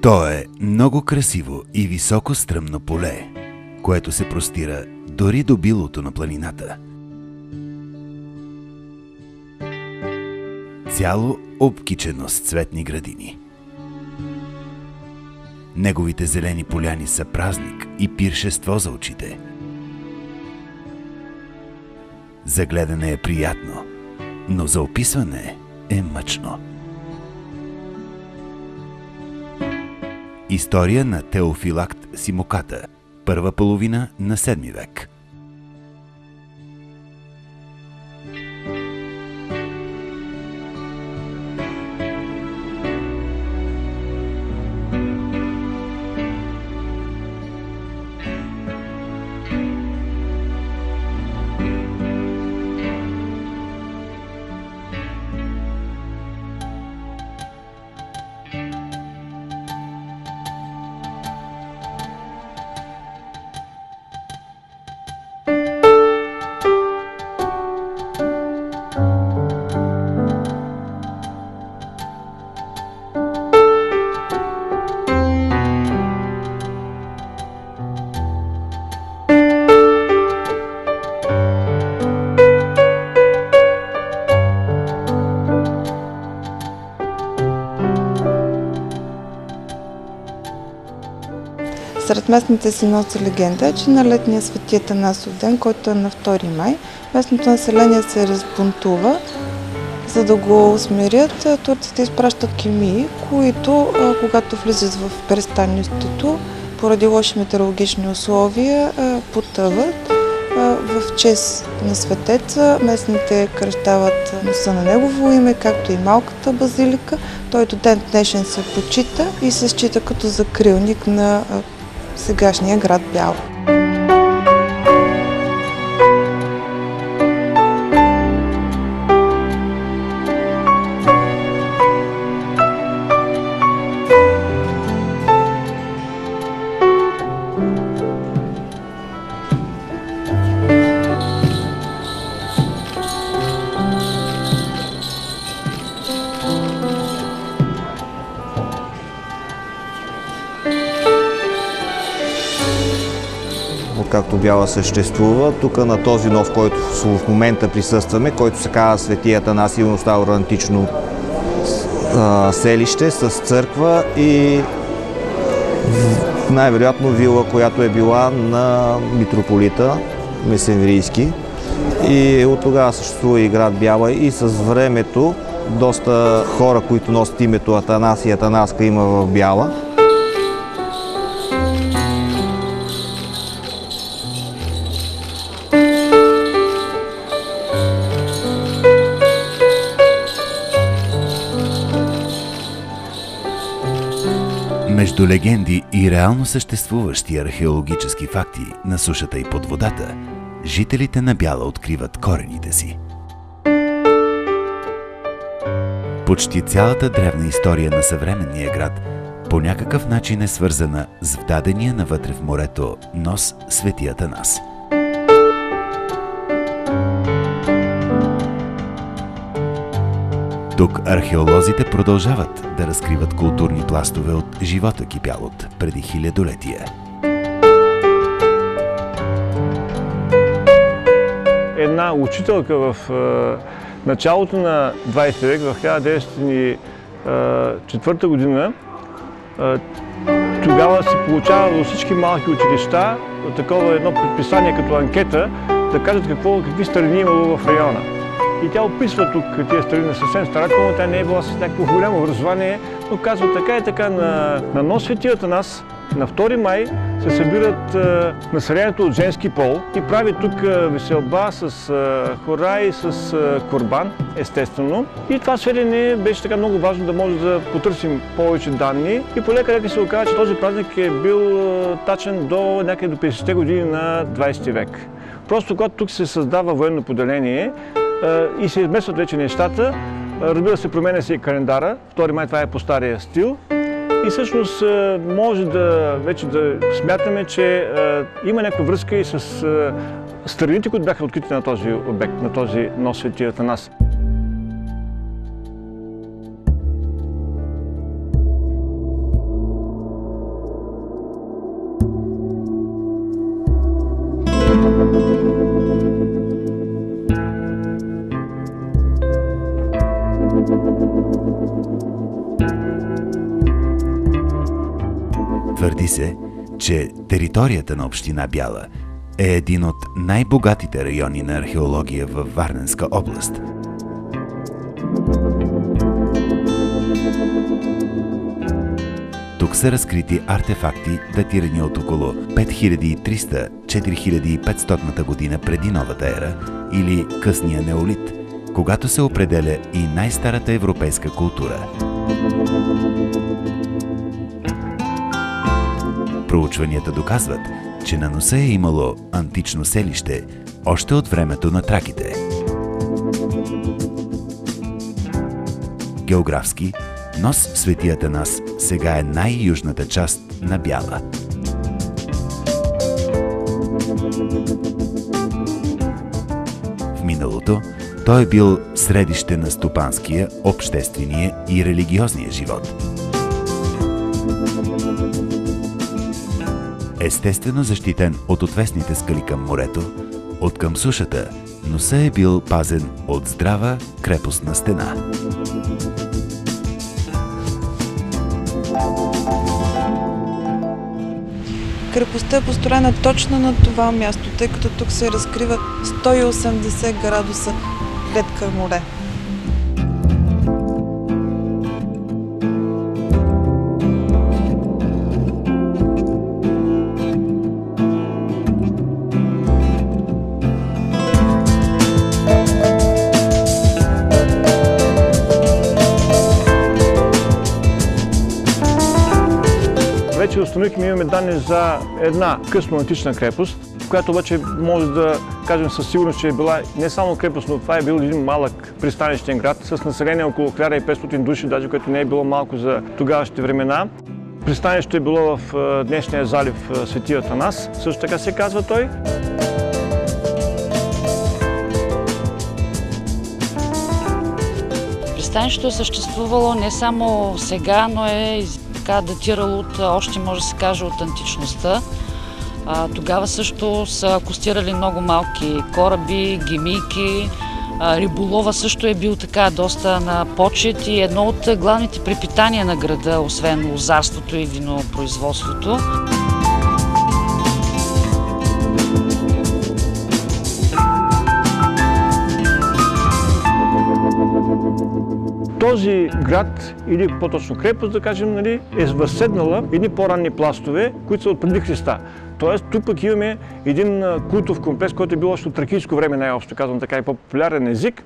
То е много красиво и високо стръмно поле, което се простира дори до билото на планината. Цяло обкичено с цветни градини. Неговите зелени поляни са празник и пиршество за очите. За гледане е приятно, но за описване е мъчно. История на Теофилакт Симоката, първа половина на 7 век. Сред местните си носи легенда, че на летния Свети Атанасов ден, който е на 2 май, местното население се разбунтува. За да го усмирят, турците изпращат кемии, които, когато влизат в пристанището, поради лоши метеорологични условия, потъват. В чест на светеца местните кръщават носа на негово име, както и малката базилика. Той до ден днешен се почита и се счита като закрилник на сегашния град Бяла. Както Бяла съществува, тук на този нов, който в момента присъстваме, който се казва Свети Атанасий, остава антично селище с църква и най-вероятно вила, която е била на митрополита Месемврийски. И от тогава съществува и град Бяла и с времето доста хора, които носят името Атанасий и Атанаска има в Бяла. Между легенди и реално съществуващи археологически факти на сушата и под водата, жителите на Бяла откриват корените си. Почти цялата древна история на съвременния град по някакъв начин е свързана с вдадения навътре в морето нос Свети Атанас. Тук археолозите продължават да разкриват културни пластове от живота кипял от преди хилядолетия. Една учителка в началото на 20 век, в 1904 година, тогава се получава във всички малки училища такова едно предписание като анкета, да кажат какви старини имало в района. И тя описва тук тези старини съвсем старателно, тя не е била с някакво голямо образование, но казва така и така, на нос Свети Атанас, на 2 май се събират населението от женски пол и прави тук веселба с хора и с курбан, естествено. И това сведение беше така много важно да може да потърсим повече данни и полека се оказа, че този празник е бил тачен до някъде до 50-те години на 20 век. Просто когато тук се създава военно поделение и се изместват вече нещата, разбира се, променя се и календара. 2 май това е по стария стил. И всъщност може вече да смятаме, че има някаква връзка и с старините, които бяха открити на този обект, на този нос Свети Атанас. Твърди се, че територията на община Бяла е един от най-богатите райони на археология във Варненска област. Тук са разкрити артефакти, датирани от около 5300-4500 година преди новата ера или късния неолит, когато се определя и най-старата европейска култура. Проучванията доказват, че на носа е имало антично селище още от времето на траките. Географски, Нос Свети Атанас сега е най-южната част на Бяла. В миналото той е бил средище на стопанския, обществения и религиозния живот. Естествено защитен от отвесните скали към морето, от към сушата, носа е бил пазен от здрава крепостна стена. Крепостта е построена точно на това място, тъй като тук се разкрива 180 градуса гледка море. Вече установихме, имаме данни за една късно антична крепост, която обаче може да кажем със сигурност, че е била не само крепост, но това е бил един малък пристанищен град с население около 1500 души, даже което не е било малко за тогавашните времена. Пристанището е било в днешния залив Свети Атанас, също така се казва той. Пристанището е съществувало не само сега, но е датирало от, още може да се каже, от античността. Тогава също са акостирали много малки кораби, гемийки. Риболова също е бил така доста на почет и едно от главните препитания на града, освен лозарството и винопроизводството. Този град, или по-точно крепост, да кажем, нали, е възседнала едни по-ранни пластове, които са от преди Христа. Тоест, тук пък имаме един култов комплекс, който е бил още от тракийско време, най-общо казвам така и по-популярен език.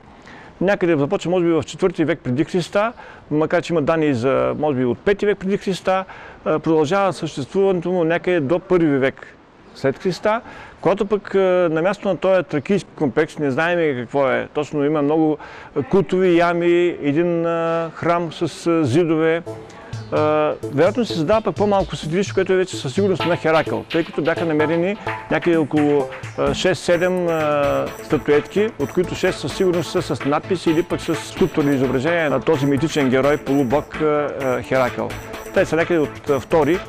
Някъде започва, може би, в 4 век преди Христа, макар че има данни за, може би, от 5 век преди Христа, продължава съществуването му някъде до 1 век след Христа, когато пък на място на този тракийски комплекс, не знаем какво е. Точно има много култови ями, един храм с зидове. Вероятно се създава пък по-малко светилище, което е вече със сигурност на Херакъл, тъй като бяха намерени някъде около 6-7 статуетки, от които 6 със сигурност са с надписи или пък с скулптурни изображения на този митичен герой, полубог Херакъл. Те са някъде от 2-3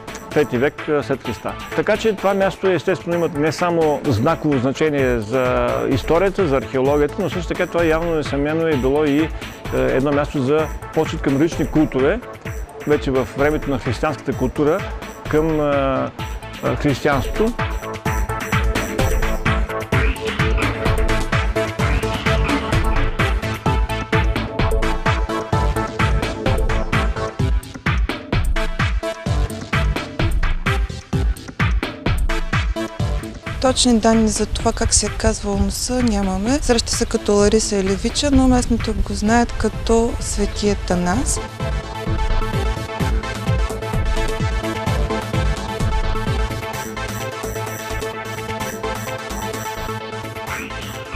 век след Христа. Така че това място естествено има не само знаково значение за историята, за археологията, но също така това явно несъмнено е било и едно място за почет към различни култове, вече в времето на християнската култура към християнството. Точни данни за това как се е казвал носа нямаме. Среща се като Лариса или Вича, но местните го знаят като Свети Атанас.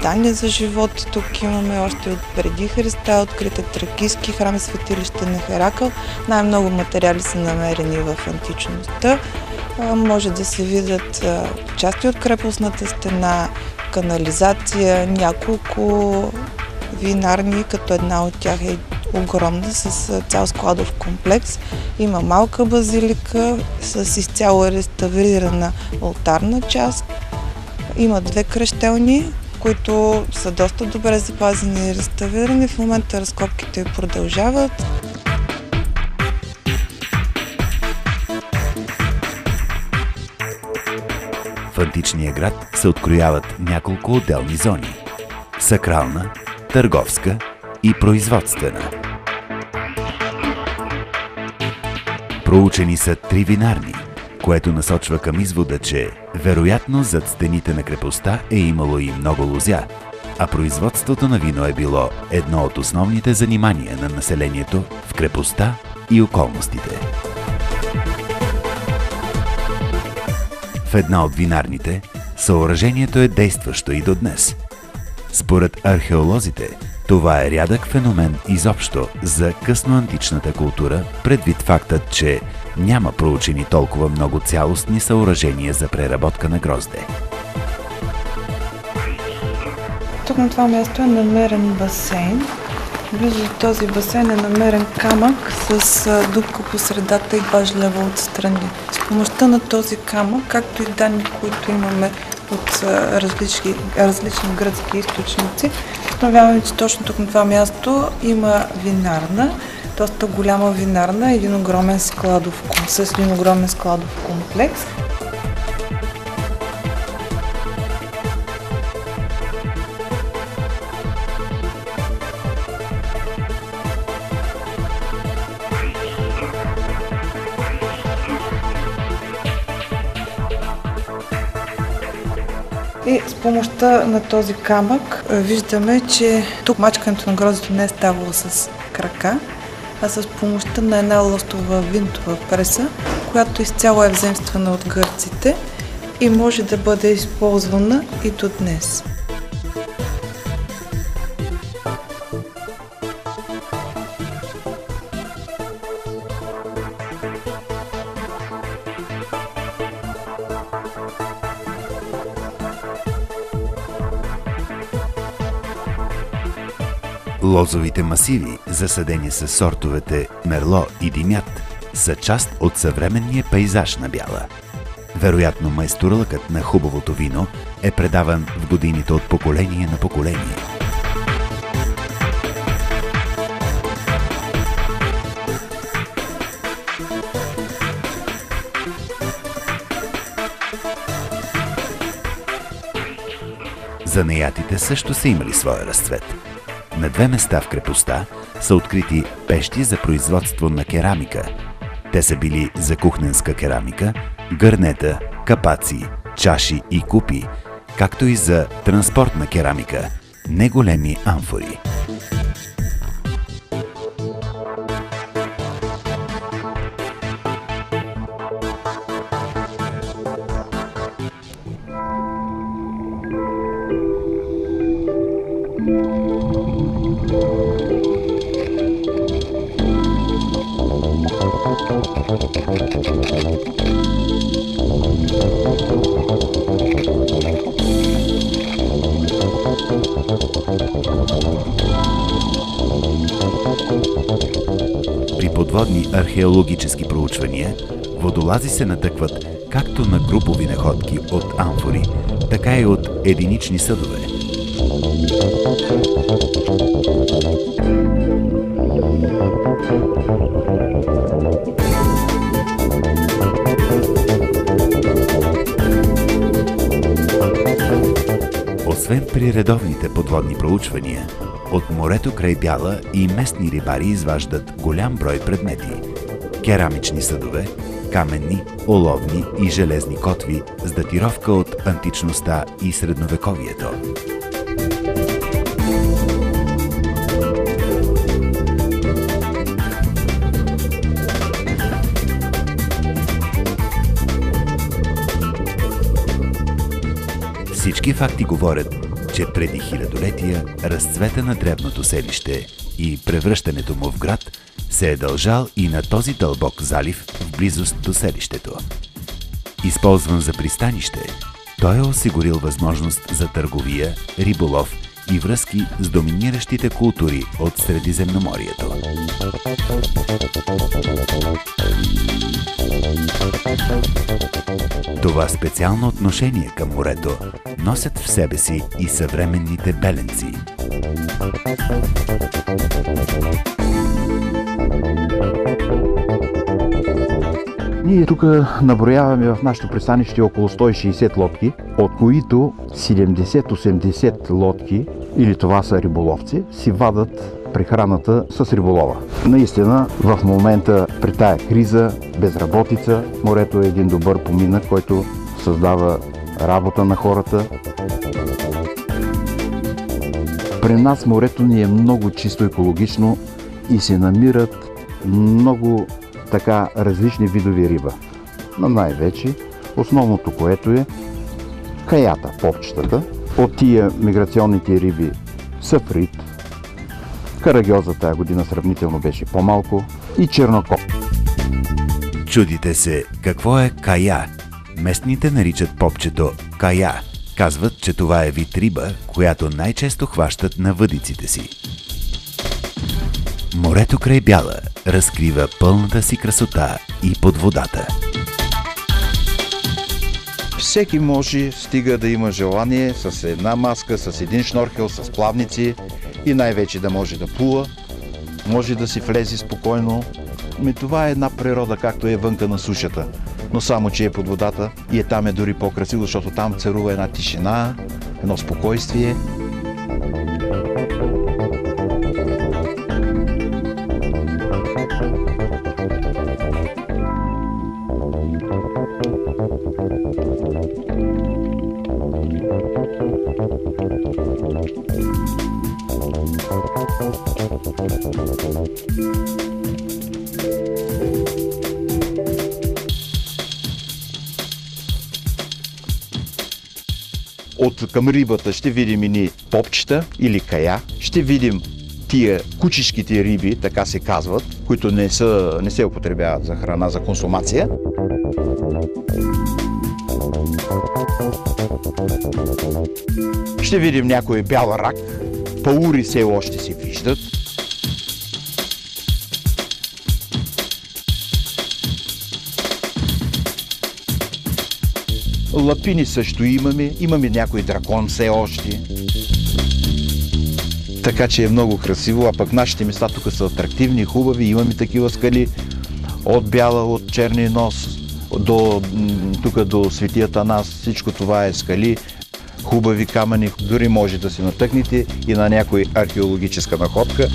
Данни за живот тук имаме още от преди Христа, открита тракийски храм и светилище на Херакъл. Най-много материали са намерени в античността. Може да се видят части от крепостната стена, канализация, няколко винарни, като една от тях е огромна с цял складов комплекс. Има малка базилика с изцяло реставрирана олтарна част. Има 2 кръщелни, които са доста добре запазени и реставрирани. В момента разкопките продължават. В античния град се открояват няколко отделни зони – сакрална, търговска и производствена. Проучени са 3 винарни, което насочва към извода, че вероятно зад стените на крепостта е имало и много лозя, а производството на вино е било едно от основните занимания на населението в крепостта и околностите. В една от винарните съоръжението е действащо и до днес. Според археолозите, това е рядък феномен изобщо за късноантичната култура, предвид фактът, че няма проучени толкова много цялостни съоръжения за преработка на грозде. Тук на това място е намерен басейн. Близо до този басейн е намерен камък с дупка по средата и 2 жлева отстрани. С помощта на този камък, както и данни, които имаме от различни гръцки източници, установяваме, че точно тук на това място има винарна, доста голяма винарна, с един огромен складов комплекс. И с помощта на този камък виждаме, че тук мачкането на гроздето не е ставало с крака, а с помощта на една лостова винтова преса, която изцяло е вземствана от гърците и може да бъде използвана и до днес. Лозовите масиви, засадени с сортовете Мерло и Димят, са част от съвременния пейзаж на Бяла. Вероятно майсторлъкът на хубавото вино е предаван в годините от поколение на поколение. Занаятите също са имали своя разцвет. На 2 места в крепостта са открити пещи за производство на керамика. Те са били за кухненска керамика, гърнета, капаци, чаши и купи, както и за транспортна керамика, неголеми амфори. При подводни археологически проучвания водолази се натъкват както на групови находки от амфори, така и от единични съдове. Освен при редовните подводни проучвания, от морето край Бяла и местни рибари изваждат голям брой предмети – керамични съдове, каменни, оловни и железни котви с датировка от античността и средновековието. Всички факти говорят, че преди хилядолетия разцвета на древното селище и превръщането му в град се е дължал и на този дълбок залив в близост до селището. Използван за пристанище, той е осигурил възможност за търговия, риболов и връзки с доминиращите култури от Средиземноморието. Това специално отношение към морето носят в себе си и съвременните беленци. Ние тук наброяваме в нашето пристанище около 160 лодки, от които 70-80 лодки, или това са риболовци, си вадат прехраната с риболова. Наистина, в момента при тая криза, безработица, морето е един добър поминък, който създава работа на хората. При нас морето ни е много чисто екологично и се намират много така различни видови риба. Но най-вече основното, което е каята, попчетата. От тия миграционните риби сафрит, карагьоза тая година сравнително беше по-малко и чернокоп. Чудите се какво е кая. Местните наричат попчето кая. Казват, че това е вид риба, която най-често хващат на въдиците си. Морето край Бяла разкрива пълната си красота и под водата. Всеки може, стига да има желание, с една маска, с един шнорхел, с плавници и най-вече да може да плува, може да си влезе спокойно. Това е една природа, както е вънка на сушата, но само, че е под водата и там е дори по-красиво, защото там царува една тишина, едно спокойствие. От към рибата ще видим ини попчета или кая, ще видим тия кучешките риби, така се казват, които не се употребяват за храна, за консумация. Ще видим някой бял рак, паури все още се виждат. Лапини също имаме някой дракон все още. Така че е много красиво, а пък нашите места тук са атрактивни, хубави, имаме такива скали. От Бяла, от Черния нос, тук до Свети Атанас, всичко това е скали, хубави камъни, дори може да се натъкнете и на някой археологическа находка.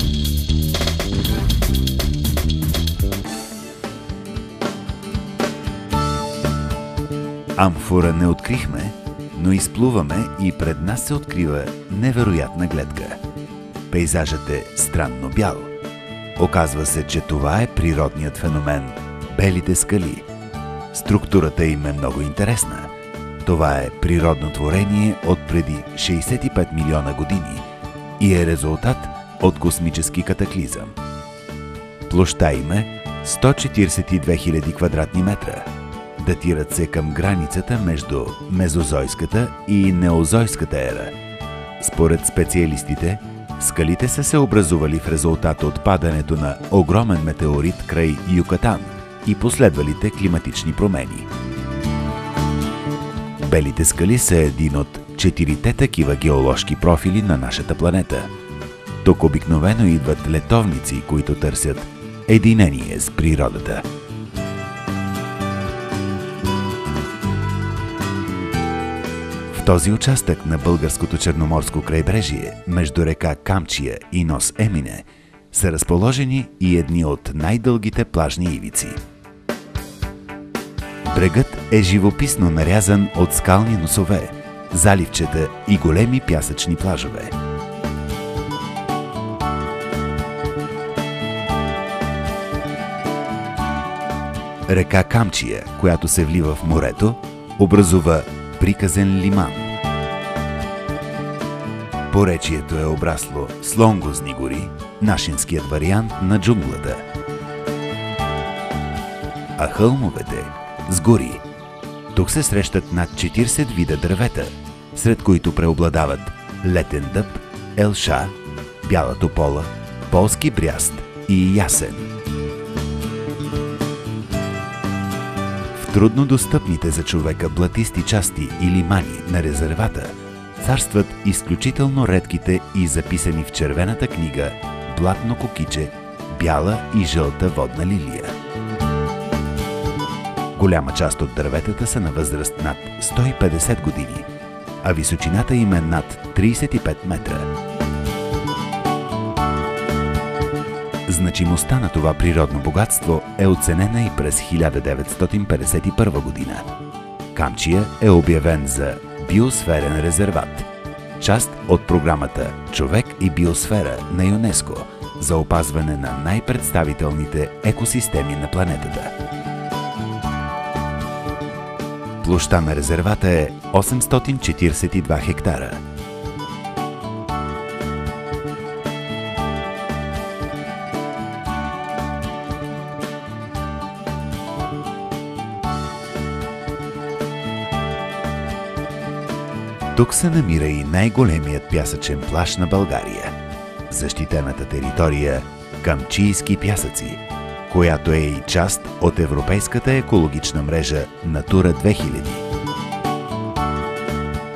Амфора не открихме, но изплуваме и пред нас се открива невероятна гледка. Пейзажът е странно бял. Оказва се, че това е природният феномен – белите скали. Структурата им е много интересна. Това е природно творение от преди 65 милиона години и е резултат от космически катаклизъм. Площта им е 142 000 квадратни метра. Датират се към границата между мезозойската и неозойската ера. Според специалистите, скалите са се образували в резултат от падането на огромен метеорит край Юкатан и последвалите климатични промени. Белите скали са един от 4-те такива геоложки профили на нашата планета. Тук обикновено идват летовници, които търсят единение с природата. В този участък на българското черноморско крайбрежие, между река Камчия и нос Емине, са разположени и едни от най-дългите плажни ивици. Брегът е живописно нарязан от скални носове, заливчета и големи пясъчни плажове. Река Камчия, която се влива в морето, образува приказен лиман. Поречието е обрасло с лонгозни гори, нашинският вариант на джунглата. А хълмовете с гори. Тук се срещат над 40 вида дървета, сред които преобладават летен дъб, елша, бяла топола, полски бряст и ясен. В труднодостъпните за човека блатисти части и лимани на резервата царстват изключително редките и записани в червената книга блатно кокиче, бяла и жълта водна лилия. Голяма част от дърветата са на възраст над 150 години, а височината им е над 35 метра. Значимостта на това природно богатство е оценена и през 1951 година. Камчия е обявен за биосферен резерват, част от програмата «Човек и биосфера» на ЮНЕСКО за опазване на най-представителните екосистеми на планетата. Площта на резервата е 842 хектара. Тук се намира и най-големият пясъчен плаж на България – защитената територия Камчийски пясъци, която е и част от Европейската екологична мрежа Натура 2000.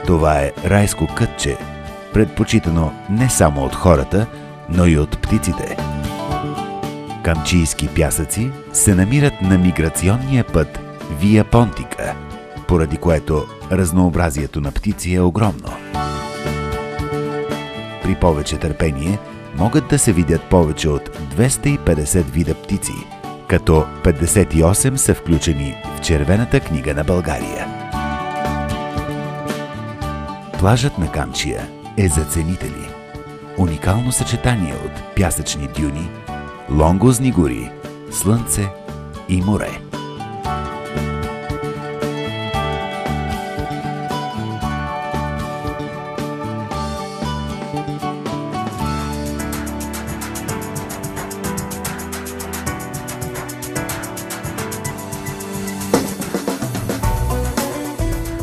Това е райско кътче, предпочитано не само от хората, но и от птиците. Камчийски пясъци се намират на миграционния път Вия Понтика, поради което разнообразието на птици е огромно. При повече търпение могат да се видят повече от 250 вида птици, като 58 са включени в Червената книга на България. Плажът на Камчия е за ценители. Уникално съчетание от пясъчни дюни, лонгозни гори, слънце и море.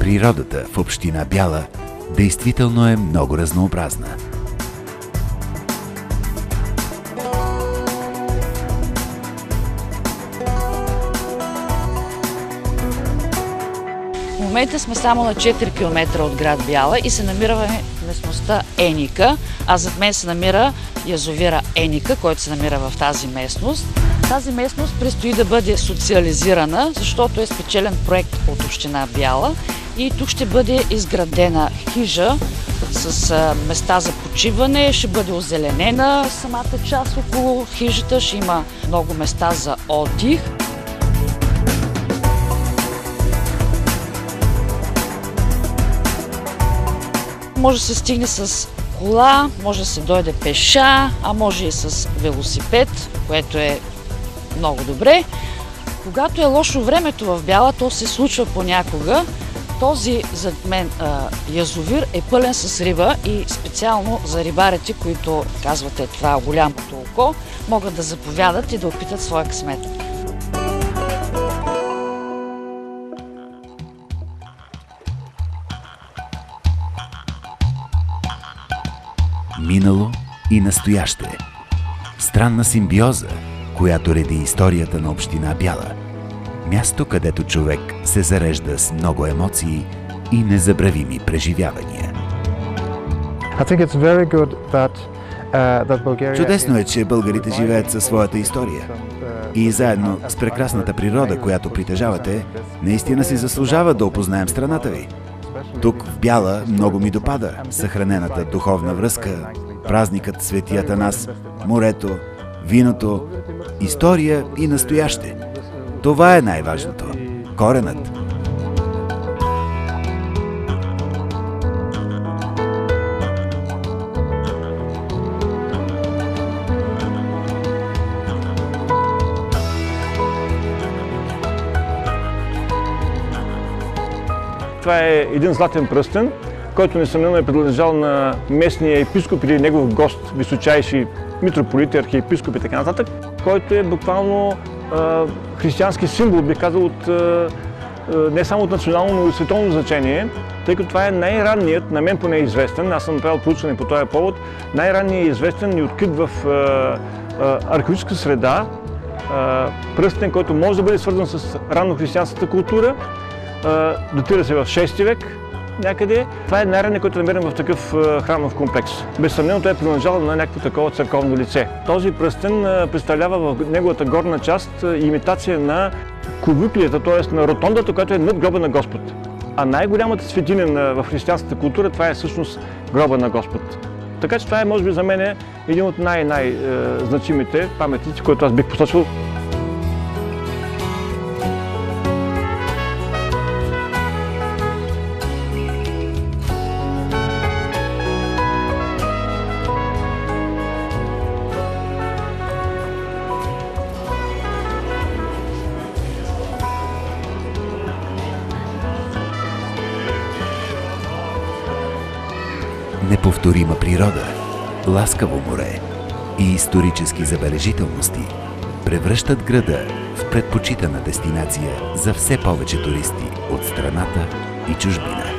Природата в община Бяла действително е много разнообразна. В момента сме само на 4 км от град Бяла и се намираме в местността Еника, а зад мен се намира язовира Еника, който се намира в тази местност. Тази местност предстои да бъде социализирана, защото е спечелен проект от община Бяла и тук ще бъде изградена хижа с места за почиване, ще бъде озеленена самата част около хижата, ще има много места за отдих. Може да се стигне с кола, може да се дойде пеша, а може и с велосипед, което е много добре. Когато е лошо времето в Бяла, то се случва понякога. Този зад мен язовир е пълен с риба и специално за рибарите, които казвате това голямото око, могат да заповядат и да опитат своя късмет. Минало и настояще. Странна симбиоза, която реди историята на община Бяла. Място, където човек се зарежда с много емоции и незабравими преживявания. Чудесно е, че българите живеят със своята история. И заедно с прекрасната природа, която притежавате, наистина си заслужава да опознаем страната ви. Тук в Бяла много ми допада съхранената духовна връзка, празникът Свети Атанас, морето, виното, история и настояще. Това е най-важното. Коренът. Това е един златен пръстен, който несъмнено е принадлежал на местния епископ или негов гост, височайши митрополити, архиепископи и така нататък, който е буквално християнски символ, бих казал, от, не само от национално, но и световно значение, тъй като това е най-ранният, на мен поне е известен, аз съм направил проучване по този повод, най-ранният е известен и открит в археологическа среда, пръстен, който може да бъде свързан с раннохристиянската култура, датира се в 6 век някъде. Това е най-ранният, който намерим в такъв храмов комплекс. Безсъмнено той е принадлежал на някакво такова църковно лице. Този пръстен представлява в неговата горна част имитация на клубуклията, т.е. на ротондата, която е над гроба на Господ. А най-голямата светиня в християнската култура, това е всъщност гроба на Господ. Така че това е, може би, за мен един от най-значимите паметници, които аз бих посочил. Неповторима природа, ласкаво море и исторически забележителности превръщат града в предпочитана дестинация за все повече туристи от страната и чужбина.